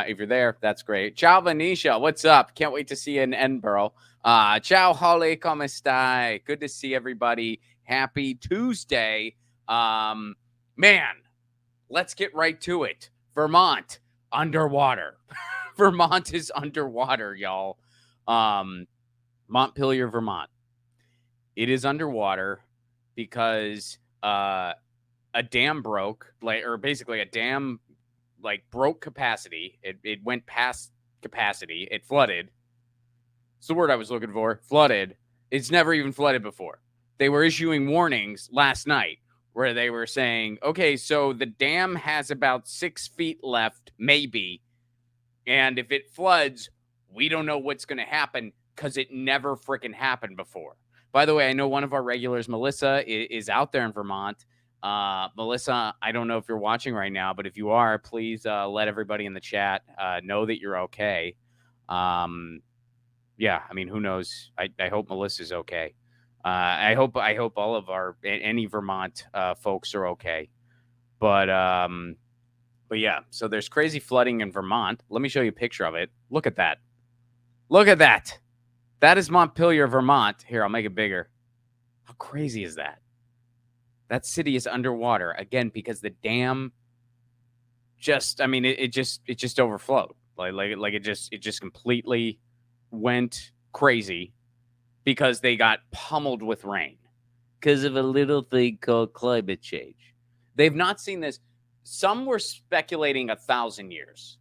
If you're there, that's great. Ciao, Venetia. What's up? Can't wait to see you in Edinburgh. Ciao, Holly. Como stai? Good to see everybody. Happy Tuesday. Man, let's get right to it. Vermont, underwater. Vermont is underwater, y'all. Montpelier, Vermont. It is underwater because a dam broke, basically a dam broke capacity. It went past capacity. It flooded. It's the word I was looking for. Flooded. It's never even flooded before. They were issuing warnings last night where they were saying, okay, so the dam has about 6 feet left, maybe. And if it floods, we don't know what's going to happen because it never freaking happened before. By the way, I know one of our regulars, Melissa, is out there in Vermont. Melissa, I don't know if you're watching right now, but if you are, please let everybody in the chat know that you're okay. Yeah, I mean, who knows? I hope Melissa's okay. I hope all of any Vermont folks are okay. But yeah, so there's crazy flooding in Vermont. Let me show you a picture of it. Look at that. Look at that. That is Montpelier, Vermont. Here, I'll make it bigger. How crazy is that? That city is underwater again because the dam it just overflowed. It just completely went crazy because they got pummeled with rain because of a little thing called climate change. They've not seen this. Some were speculating 1,000 years,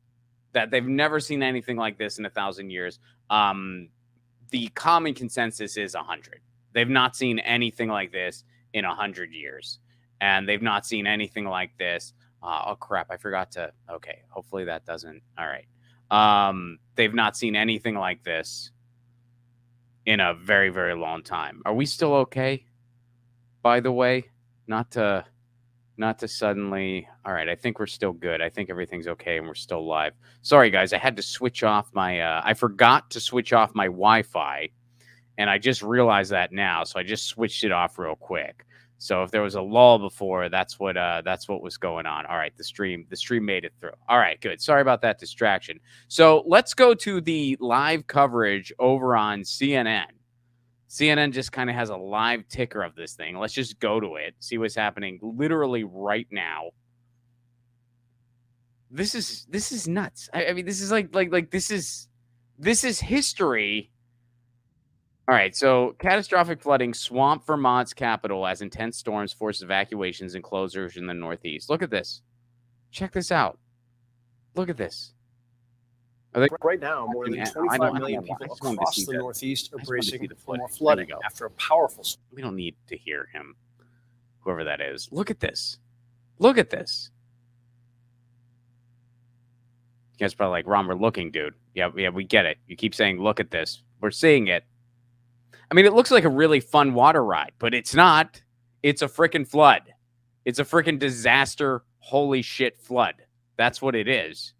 that they've never seen anything like this in 1,000 years. The common consensus is 100. They've not seen anything like this in 100 years. And they've not seen anything like this. Oh, crap. I forgot to. Okay. Hopefully that doesn't. All right. They've not seen anything like this in a very, very long time. Are we still okay? By the way, not to suddenly. All right. I think we're still good. I think everything's okay and we're still live. Sorry, guys. I had to switch off my. I forgot to switch off my Wi-Fi. And I just realized that now. So I just switched it off real quick. So if there was a lull before, that's what was going on. All right, the stream made it through. All right, good. Sorry about that distraction. So let's go to the live coverage over on CNN. CNN just kind of has a live ticker of this thing. Let's just go to it, see what's happening literally right now. This is nuts. I mean, this is like this is history. All right, so catastrophic flooding swamped Vermont's capital as intense storms forced evacuations and closures in the Northeast. Look at this. Check this out. Look at this. Right now, more than 25 million people across the Northeast are bracing for more flooding after a powerful storm. We don't need to hear him, whoever that is. Look at this. Look at this. You guys probably like, Ron, we're looking, dude. Yeah, we get it. You keep saying, look at this. We're seeing it. I mean, it looks like a really fun water ride, but it's not. It's a freaking flood. It's a freaking disaster. Holy shit flood. That's what it is.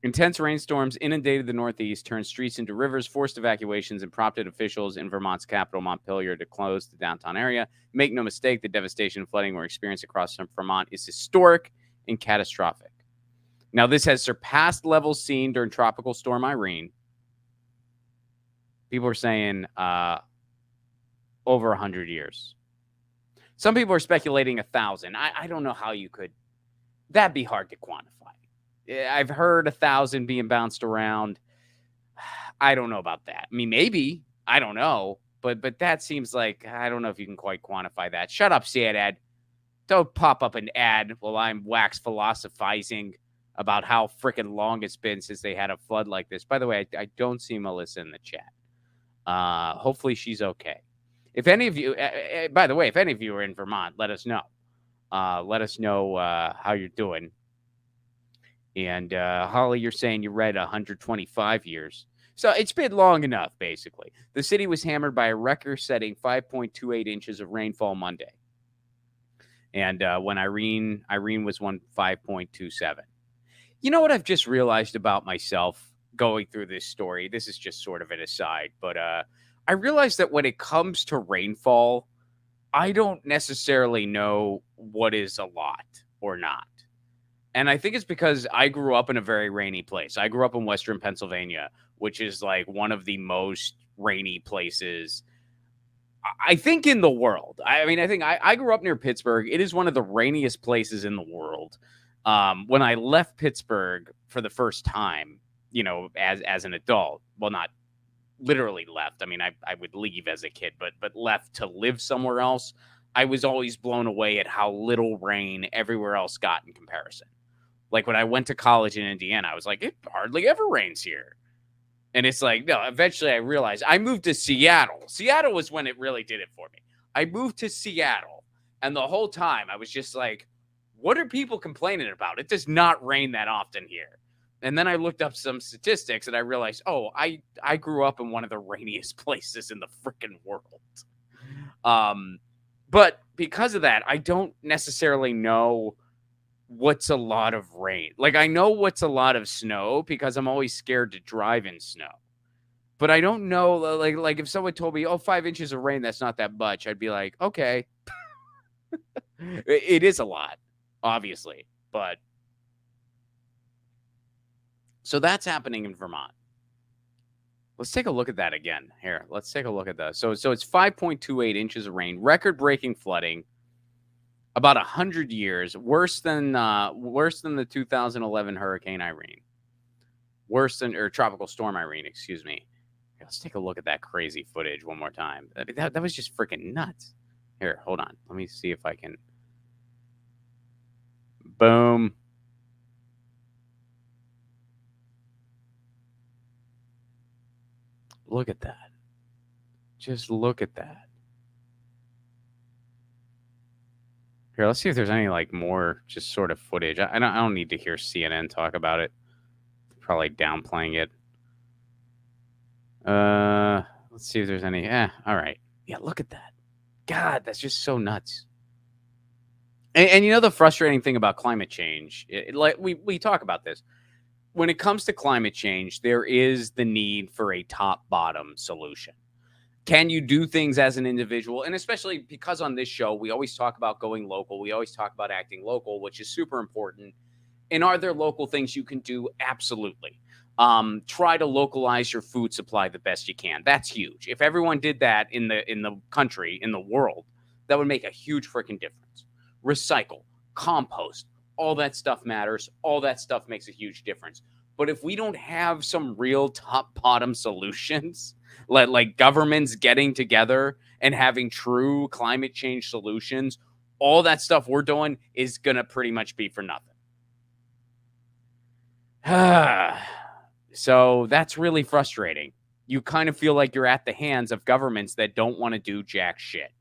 Intense rainstorms inundated the Northeast, turned streets into rivers, forced evacuations, and prompted officials in Vermont's capital, Montpelier, to close the downtown area. Make no mistake, the devastation and flooding we're experiencing across Vermont is historic and catastrophic. Now, this has surpassed levels seen during Tropical Storm Irene. People are saying over 100 years. Some people are speculating 1,000. I don't know how you could. That'd be hard to quantify. I've heard 1,000 being bounced around. I don't know about that. I mean, maybe. I don't know. But that seems like, I don't know if you can quite quantify that. Shut up, Sad. Don't pop up an ad while I'm wax philosophizing about how freaking long it's been since they had a flood like this. By the way, I don't see Melissa in the chat. Hopefully she's okay. If any of you, by the way, if any of you are in Vermont, let us know. Let us know how you're doing. And Holly, you're saying you read 125 years. So it's been long enough, basically. The city was hammered by a record-setting 5.28 inches of rainfall Monday. And when Irene was 5.27. You know what I've just realized about myself going through this story? This is just sort of an aside, but I realized that when it comes to rainfall, I don't necessarily know what is a lot or not. And I think it's because I grew up in a very rainy place. I grew up in Western Pennsylvania, which is like one of the most rainy places, I think, in the world. I mean, I think I grew up near Pittsburgh. It is one of the rainiest places in the world. When I left Pittsburgh for the first time, as an adult, well, not literally left. I mean, I would leave as a kid, but left to live somewhere else. I was always blown away at how little rain everywhere else got in comparison. Like when I went to college in Indiana, I was like, it hardly ever rains here. And it's like, no, eventually I realized I moved to Seattle. Seattle was when it really did it for me. I moved to Seattle, and the whole time I was just like, what are people complaining about? It does not rain that often here. And then I looked up some statistics and I realized, oh, I grew up in one of the rainiest places in the freaking world. But because of that, I don't necessarily know what's a lot of rain. Like, I know what's a lot of snow because I'm always scared to drive in snow. But I don't know, like if someone told me, oh, 5 inches of rain, that's not that much, I'd be like, okay. It is a lot, obviously. But so that's happening in Vermont. Let's take a look at that again. Here, let's take a look at that. So it's 5.28 inches of rain, record-breaking flooding, about 100 years, worse than the 2011 Hurricane Irene, or Tropical Storm Irene, excuse me. Here, let's take a look at that crazy footage one more time. That was just freaking nuts. Here, hold on. Let me see if I can. Boom. Look at that. Just look at that. Here, let's see if there's any more just sort of footage. I don't need to hear CNN talk about it. Probably downplaying it. Let's see if there's any. All right. Yeah, look at that. God, that's just so nuts. And the frustrating thing about climate change, like we talk about this. When it comes to climate change, there is the need for a top-bottom solution. Can you do things as an individual? And especially because on this show, we always talk about going local. We always talk about acting local, which is super important. And are there local things you can do? Absolutely. Try to localize your food supply the best you can. That's huge. If everyone did that in the country, in the world, that would make a huge freaking difference. Recycle, compost, all that stuff matters. All that stuff makes a huge difference. But if we don't have some real top-bottom solutions, like governments getting together and having true climate change solutions, all that stuff we're doing is going to pretty much be for nothing. So that's really frustrating. You kind of feel like you're at the hands of governments that don't want to do jack shit.